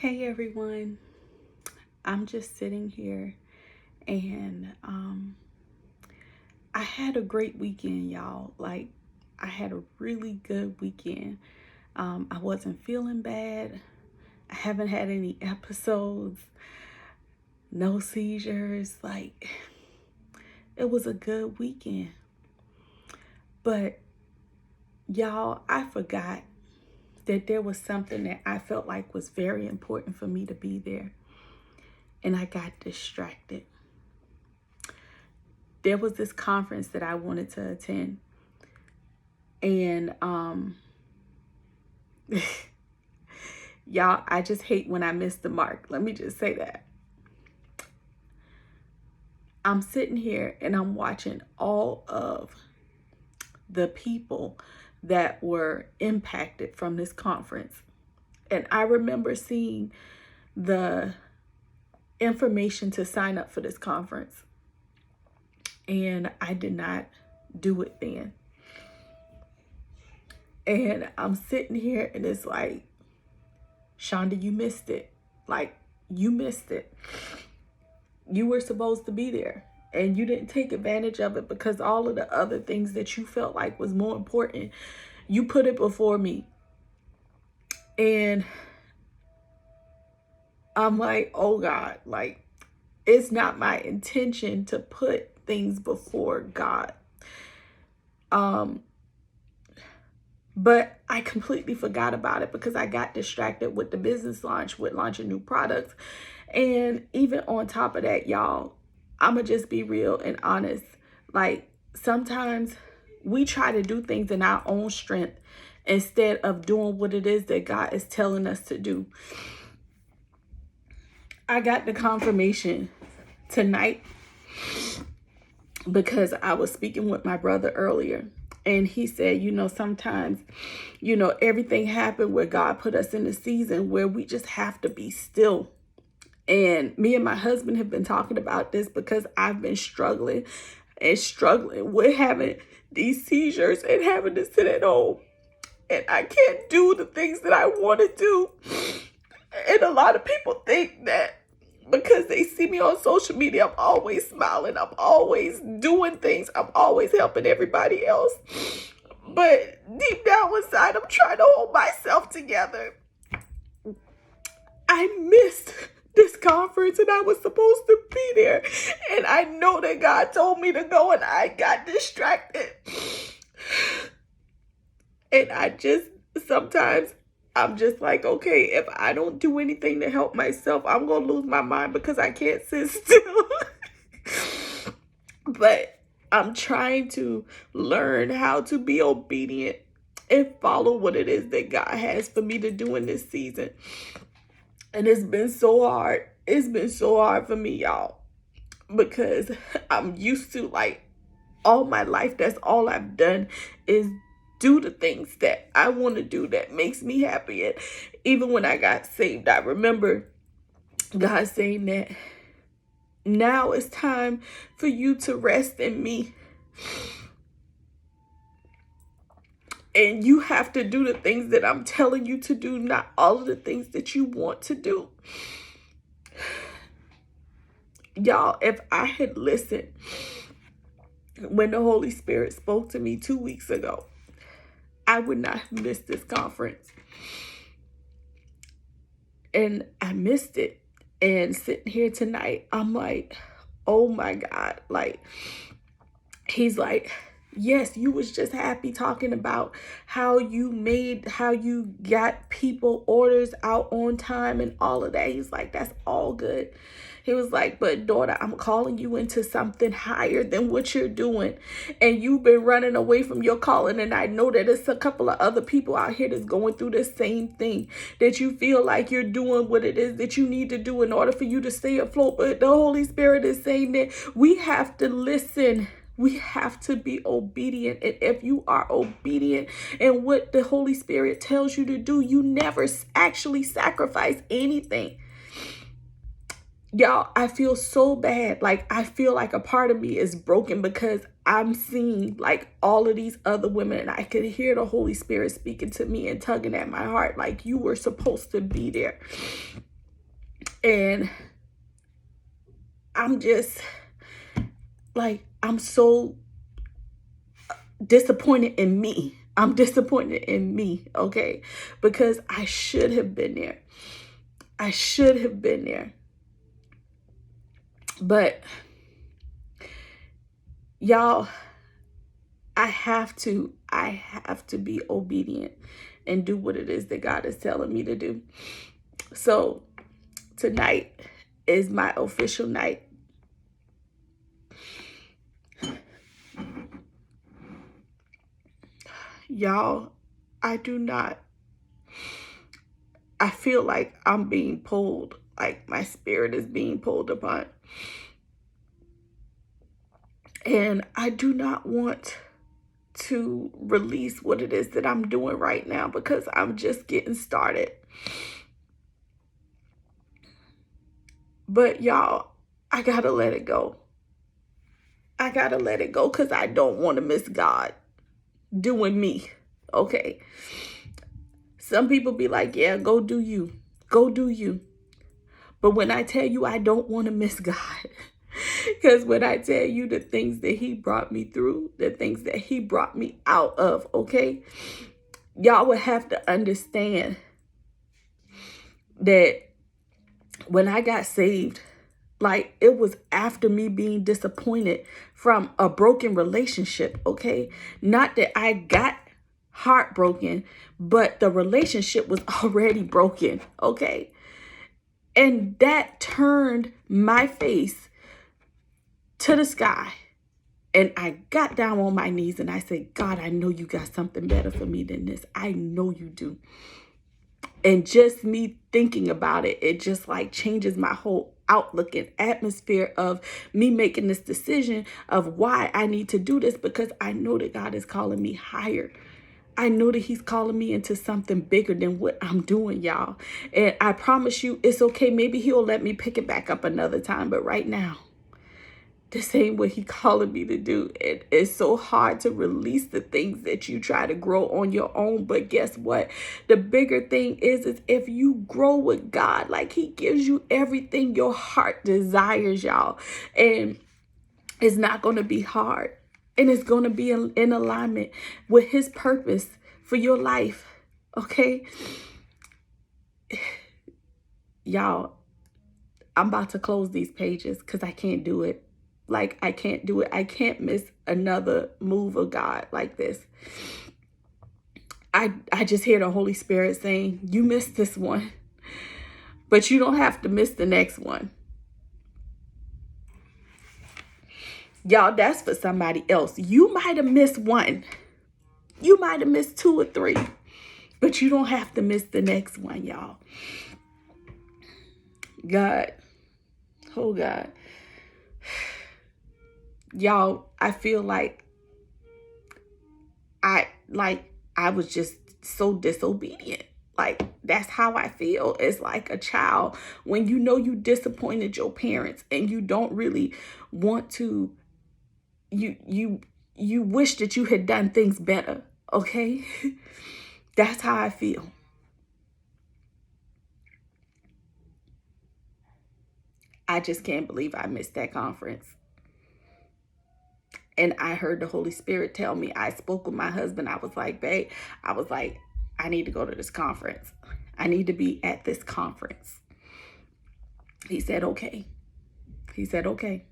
Hey everyone, I'm just sitting here and I had a great weekend, y'all. I had a really good weekend. I wasn't feeling bad. I haven't had any episodes, no seizures. It was a good weekend. But y'all, I forgot that there was something that I felt like was very important for me to be there. And I got distracted. There was this conference that I wanted to attend. And y'all, I just hate when I miss the mark. Let me just say that. I'm sitting here and I'm watching all of the people that were impacted from this conference. And I remember seeing the information to sign up for this conference. And I did not do it then. And I'm sitting here and it's like, Shonda, you missed it. You missed it. You were supposed to be there and you didn't take advantage of it because all of the other things that you felt like was more important, you put it before me. And I'm like, oh God, it's not my intention to put things before God. But I completely forgot about it because I got distracted with the business launch, with launching new products. And even on top of that, y'all, I'ma just be real and honest. Sometimes we try to do things in our own strength instead of doing what it is that God is telling us to do. I got the confirmation tonight because I was speaking with my brother earlier. And he said, sometimes, everything happened where God put us in a season where we just have to be still. And me and my husband have been talking about this because I've been struggling with having these seizures and having to sit at home. And I can't do the things that I want to do. And a lot of people think that because they see me on social media, I'm always smiling. I'm always doing things. I'm always helping everybody else. But deep down inside, I'm trying to hold myself together. I missed this conference and I was supposed to be there. And I know that God told me to go and I got distracted. And sometimes I'm just like, okay, if I don't do anything to help myself, I'm going to lose my mind because I can't sit still. But I'm trying to learn how to be obedient and follow what it is that God has for me to do in this season. And it's been so hard. It's been so hard for me, y'all, because I'm used to all my life. That's all I've done is do the things that I want to do that makes me happy. And even when I got saved, I remember God saying that now it's time for you to rest in me. And you have to do the things that I'm telling you to do, not all of the things that you want to do. Y'all, if I had listened when the Holy Spirit spoke to me 2 weeks ago, I would not have missed this conference. And I missed it. And sitting here tonight, I'm like, oh my God. He's like, yes, you was just happy talking about how you got people orders out on time and all of that. He's like, that's all good. He was like, but daughter, I'm calling you into something higher than what you're doing. And you've been running away from your calling. And I know that there's a couple of other people out here that's going through the same thing, that you feel like you're doing what it is that you need to do in order for you to stay afloat. But the Holy Spirit is saying that we have to listen. We have to be obedient. And if you are obedient in what the Holy Spirit tells you to do, you never actually sacrifice anything. Y'all, I feel so bad. I feel like a part of me is broken because I'm seeing all of these other women and I could hear the Holy Spirit speaking to me and tugging at my heart. You were supposed to be there. And I'm just like, I'm so disappointed in me. I'm disappointed in me, okay? Because I should have been there. I should have been there. But y'all, I have to be obedient and do what it is that God is telling me to do. So tonight is my official night. Y'all, I feel like I'm being pulled, like my spirit is being pulled upon. And I do not want to release what it is that I'm doing right now because I'm just getting started. But y'all, I gotta let it go. I gotta let it go because I don't want to miss God doing me, okay? Some people be like, yeah, go do you. Go do you. But when I tell you I don't want to miss God, because when I tell you the things that he brought me through, the things that he brought me out of, okay? Y'all would have to understand that when I got saved, like it was after me being disappointed from a broken relationship, okay? Not that I got heartbroken, but the relationship was already broken, okay? And that turned my face to the sky. And I got down on my knees and I said, God, I know you got something better for me than this. I know you do. And just me thinking about it, it just like changes my whole outlook and atmosphere of me making this decision of why I need to do this, because I know that God is calling me higher. I know that he's calling me into something bigger than what I'm doing, y'all. And I promise you, it's okay. Maybe he'll let me pick it back up another time. But right now, this ain't what he's calling me to do. It's so hard to release the things that you try to grow on your own. But guess what? The bigger thing is if you grow with God, like he gives you everything your heart desires, y'all. And it's not going to be hard. And it's going to be in alignment with his purpose for your life. Okay? Y'all, I'm about to close these pages because I can't do it. Like, I can't do it. I can't miss another move of God like this. I just hear the Holy Spirit saying, you missed this one, but you don't have to miss the next one. Y'all, that's for somebody else. You might have missed one. You might have missed 2 or 3, but you don't have to miss the next one, y'all. God, oh God. Y'all, I feel like I was just so disobedient. Like, that's how I feel. It's like a child when you know you disappointed your parents and you don't really want to, you wish that you had done things better, okay? That's how I feel. I just can't believe I missed that conference. And I heard the Holy Spirit tell me, I spoke with my husband. I was like, babe, I need to go to this conference. I need to be at this conference. He said, okay. He said, okay.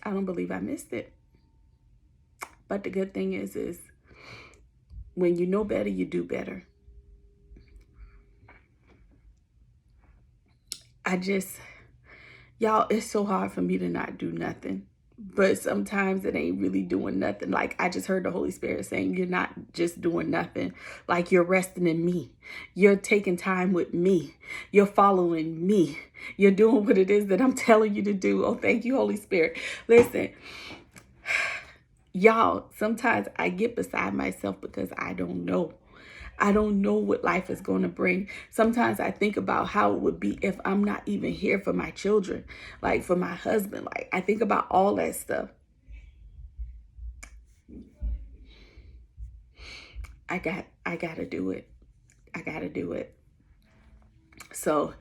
I don't believe I missed it. But the good thing is when you know better, you do better. Y'all, it's so hard for me to not do nothing. But sometimes it ain't really doing nothing. Like, I just heard the Holy Spirit saying, you're not just doing nothing. Like, you're resting in me. You're taking time with me. You're following me. You're doing what it is that I'm telling you to do. Oh, thank you, Holy Spirit. Listen, y'all, sometimes I get beside myself because I don't know. I don't know what life is going to bring. Sometimes I think about how it would be if I'm not even here for my children, like for my husband. Like, I think about all that stuff. I gotta do it. I gotta do it. So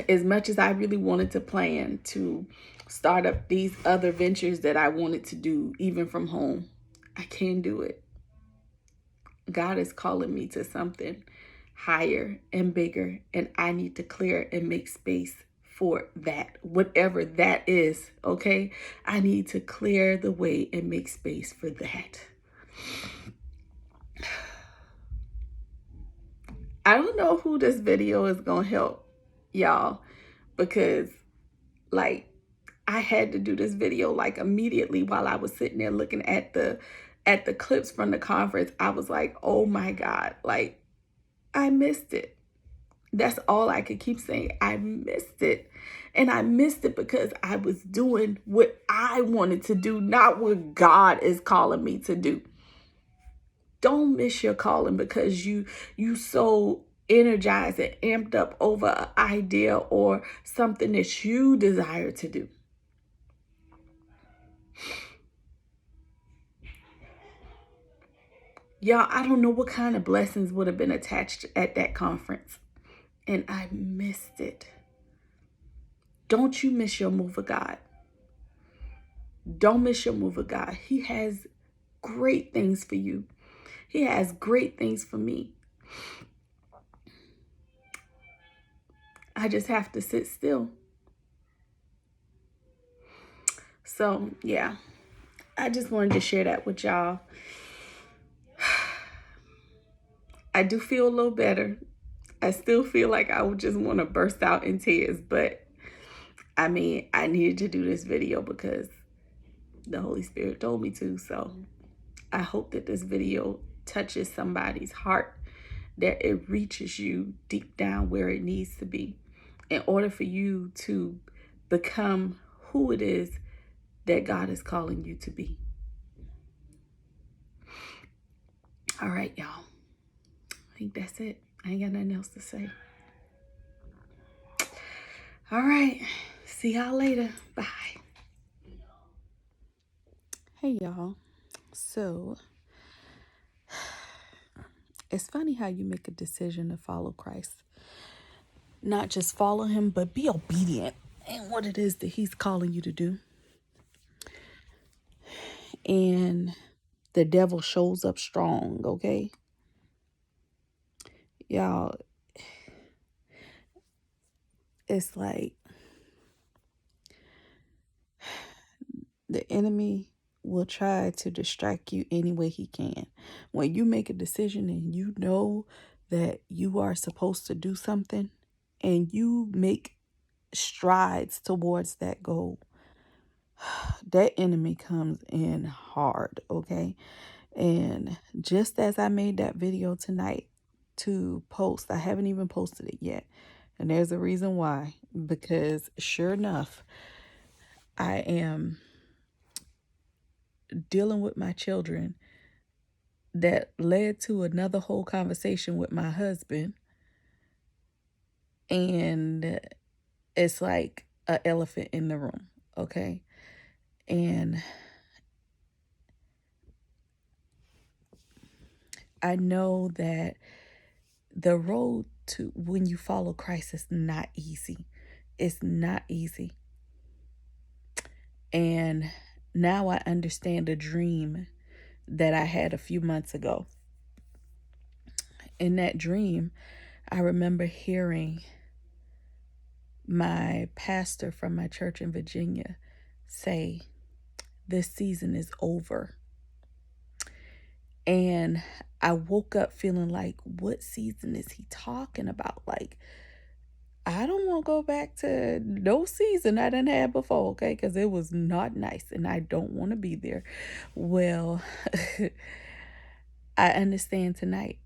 as much as I really wanted to plan to start up these other ventures that I wanted to do, even from home, I can't do it. God is calling me to something higher and bigger, and I need to clear and make space for that, whatever that is, okay? I need to clear the way and make space for that. I don't know who this video is going to help, y'all, because like I had to do this video like immediately while I was sitting there looking at the clips from the conference. I was like, oh my God, like I missed it. That's all I could keep saying. I missed it. And I missed it because I was doing what I wanted to do, not what God is calling me to do. Don't miss your calling because you so energized and amped up over an idea or something that you desire to do. Y'all, I don't know what kind of blessings would have been attached at that conference. And I missed it. Don't you miss your move of God. Don't miss your move of God. He has great things for you. He has great things for me. I just have to sit still. So, yeah. I just wanted to share that with y'all. I do feel a little better. I still feel like I would just want to burst out in tears, but I mean, I needed to do this video because the Holy Spirit told me to. So I hope that this video touches somebody's heart, that it reaches you deep down where it needs to be in order for you to become who it is that God is calling you to be. All right, y'all. I think that's it. I ain't got nothing else to say. All right. See y'all later. Bye. Hey, y'all. So, it's funny how you make a decision to follow Christ. Not just follow him, but be obedient in what it is that he's calling you to do. And the devil shows up strong, okay? Y'all, it's like the enemy will try to distract you any way he can. When you make a decision and you know that you are supposed to do something and you make strides towards that goal, that enemy comes in hard, okay? And just as I made that video tonight to post, I haven't even posted it yet. And there's a reason why, because sure enough, I am dealing with my children that led to another whole conversation with my husband. And it's like an elephant in the room, okay? And I know that the road to when you follow Christ is not easy. It's not easy. And now I understand a dream that I had a few months ago. In that dream, I remember hearing my pastor from my church in Virginia say, "This season is over." And I woke up feeling like, what season is he talking about? Like, I don't want to go back to no season I didn't have before, okay? Because it was not nice and I don't want to be there. Well, I understand tonight.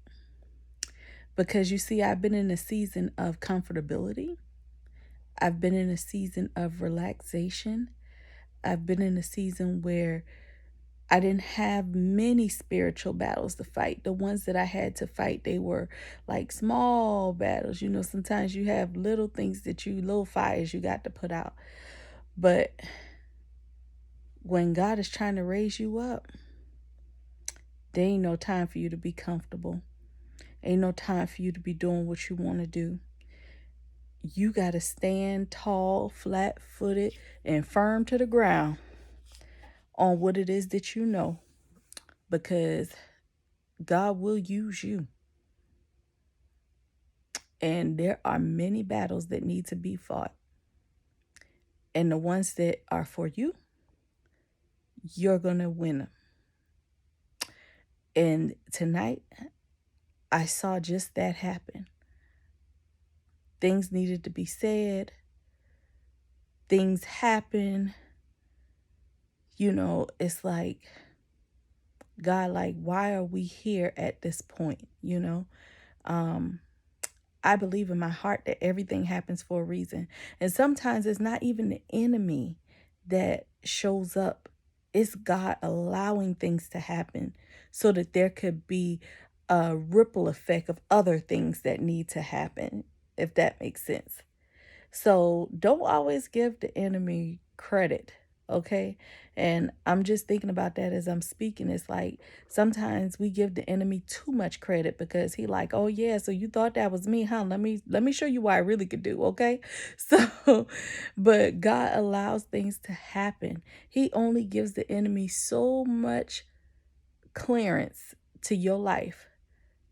Because you see, I've been in a season of comfortability. I've been in a season of relaxation. I've been in a season where I didn't have many spiritual battles to fight. The ones that I had to fight, they were like small battles. You know, sometimes you have little things little fires you got to put out. But when God is trying to raise you up, There ain't no time for you to be comfortable. Ain't no time for you to be doing what you want to do. You got to stand tall, flat footed, and firm to the ground on what it is that you know, because God will use you. And there are many battles that need to be fought. And the ones that are for you, you're going to win them. And tonight, I saw just that happen. Things needed to be said. Things happen. You know, it's like, God, like, why are we here at this point? You know, I believe in my heart that everything happens for a reason. And sometimes it's not even the enemy that shows up. It's God allowing things to happen so that there could be a ripple effect of other things that need to happen, if that makes sense. So don't always give the enemy credit, okay? And I'm just thinking about that as I'm speaking. It's like sometimes we give the enemy too much credit because he like, oh yeah, so you thought that was me, huh? Let me show you what I really could do, okay? So, but God allows things to happen. He only gives the enemy so much clearance to your life,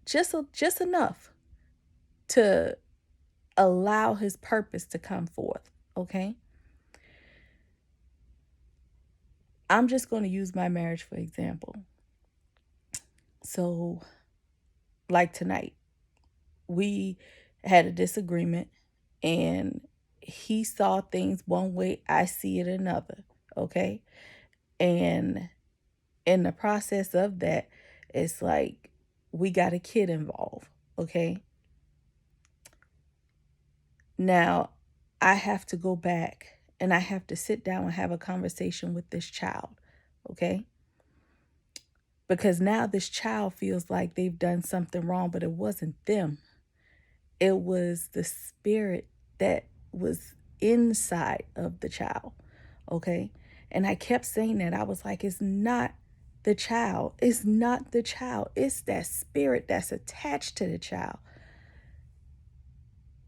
just enough to allow his purpose to come forth, okay? I'm just going to use my marriage for example. So, like tonight, we had a disagreement and he saw things one way, I see it another, okay? And in the process of that, it's like we got a kid involved, okay? Now, I have to go back and I have to sit down and have a conversation with this child, okay? Because now this child feels like they've done something wrong, but it wasn't them. It was the spirit that was inside of the child, okay? And I kept saying that. I was like, it's not the child. It's not the child. It's that spirit that's attached to the child.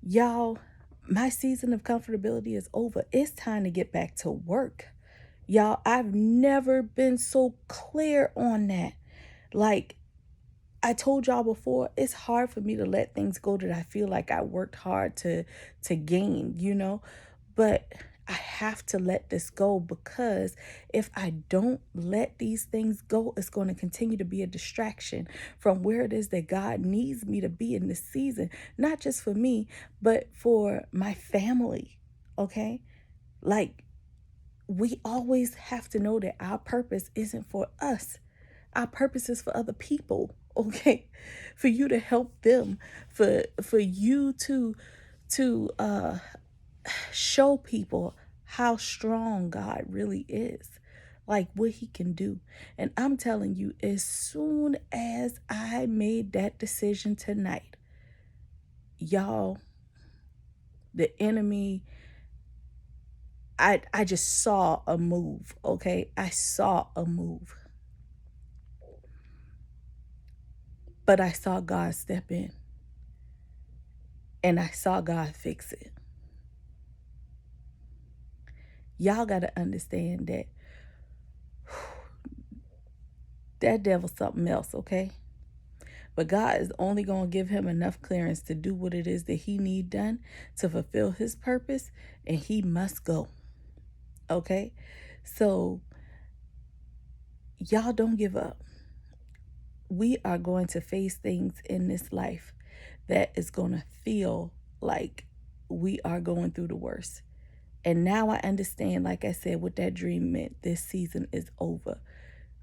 Y'all, my season of comfortability is over. It's time to get back to work. Y'all, I've never been so clear on that. Like I told y'all before, it's hard for me to let things go that I feel like I worked hard to gain, you know? But I have to let this go, because if I don't let these things go, it's going to continue to be a distraction from where it is that God needs me to be in this season, not just for me, but for my family. Okay? Like, we always have to know that our purpose isn't for us. Our purpose is for other people, okay? For you to help them, for you to show people how strong God really is, like what he can do. And I'm telling you, as soon as I made that decision tonight, y'all, the enemy, I just saw a move, okay? I saw a move. But I saw God step in and I saw God fix it. Y'all got to understand that that devil's something else, okay? But God is only going to give him enough clearance to do what it is that he need done to fulfill his purpose, and he must go, okay? So y'all don't give up. We are going to face things in this life that is going to feel like we are going through the worst. And now I understand, like I said, what that dream meant. This season is over.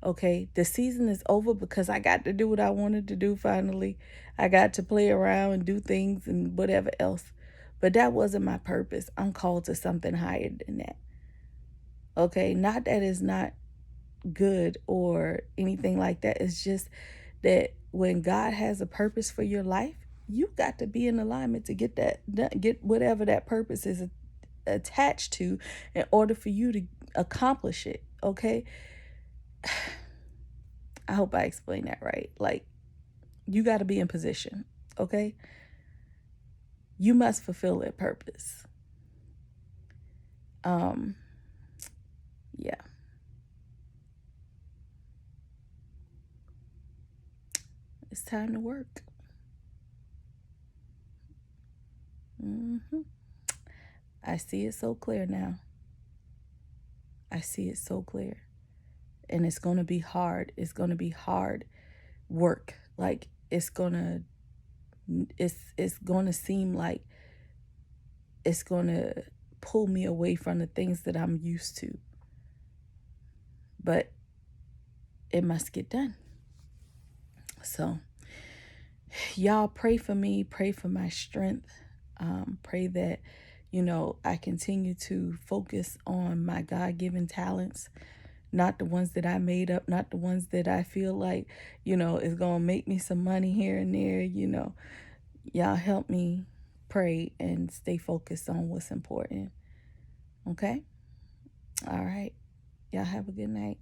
Okay, the season is over because I got to do what I wanted to do finally. I got to play around and do things and whatever else. But that wasn't my purpose. I'm called to something higher than that. Okay, not that it's not good or anything like that. It's just that when God has a purpose for your life, you got to be in alignment to get whatever that purpose is attached to in order for you to accomplish it. Okay. I hope I explained that right. Like, you got to be in position, okay? You must fulfill that purpose. Yeah. It's time to work. I see it so clear now. I see it so clear. And it's going to be hard. It's going to be hard work. Like, it's going to seem like it's going to pull me away from the things that I'm used to. But it must get done. So, y'all pray for me, pray for my strength. Pray that, I continue to focus on my God-given talents, not the ones that I made up, not the ones that I feel like, is going to make me some money here and there. Y'all help me pray and stay focused on what's important. Okay? All right. Y'all have a good night.